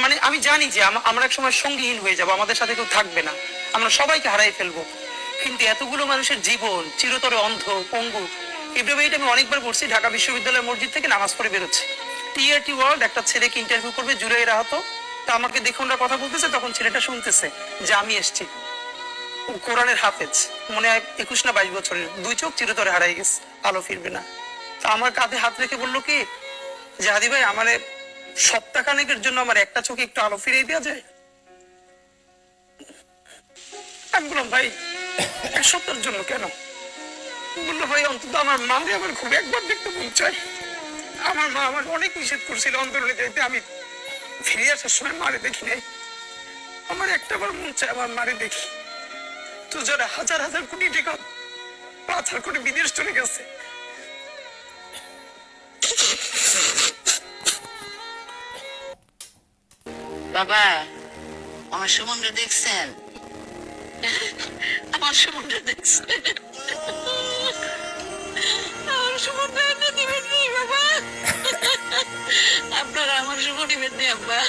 মানে আমি জানি যে আমরা এক সময় সঙ্গীহীন হয়ে যাবো, আমাদের সাথে কেউ থাকবে না, আমরা সবাইকে হারাই ফেলবো। কিন্তু এতগুলো মানুষের জীবন চিরতরে অন্ধ, পঙ্গু। ইব্রাহিম আমি অনেকবার পড়ছি, ঢাকা বিশ্ববিদ্যালয়ের মসজিদ থেকে নামাজ পড়ে বেরোচ্ছে, টিআরটি ওয়ার্ল্ড একটা ছেলেকে ইন্টারভিউ করবে, জুলাই আহত। তা আমাকে দেখে ওরা কথা বলতেছে, তখন ছেলেটা শুনতেছে যে আমি এসছি। কোরআনের হাফেজ, মনে হয় 21 না 22 বছরের, দুই চোখ চিরতরে হারাই গেছে, আলো ফিরবে না। তা আমার কাঁধে হাত রেখে বললো কি যে হাদি ভাই, আমার সপ্তাহখানেকের জন্য আমার একটা চোখে একটু আলো ফিরিয়ে দেওয়া যায়। আমি বললাম ভাই, এক সপ্তাহের জন্য কেন? বললো ভাই, অন্তত আমার মাকে আমার খুব একবার দেখতে মন চাই। আমার মা আমার অনেক নিষেধ করছিল অন্তরে যেতে, আমি ফিরে আসার সময় মারে দেখি নাই। আমার একটা বার মন চায় আমার মারে দেখি। তো যারা হাজার হাজার কোটি টাকা পাচার করে বিদেশ চলে গেছে, বাবা, আমার সমুদ্র দেখছেন? আমার সমুদ্র দেখছেন? আমার সমুদ্র এনে দিবেন নি বাবা? আপনারা আমার সমুদ্র দিবেন নি আব্বা?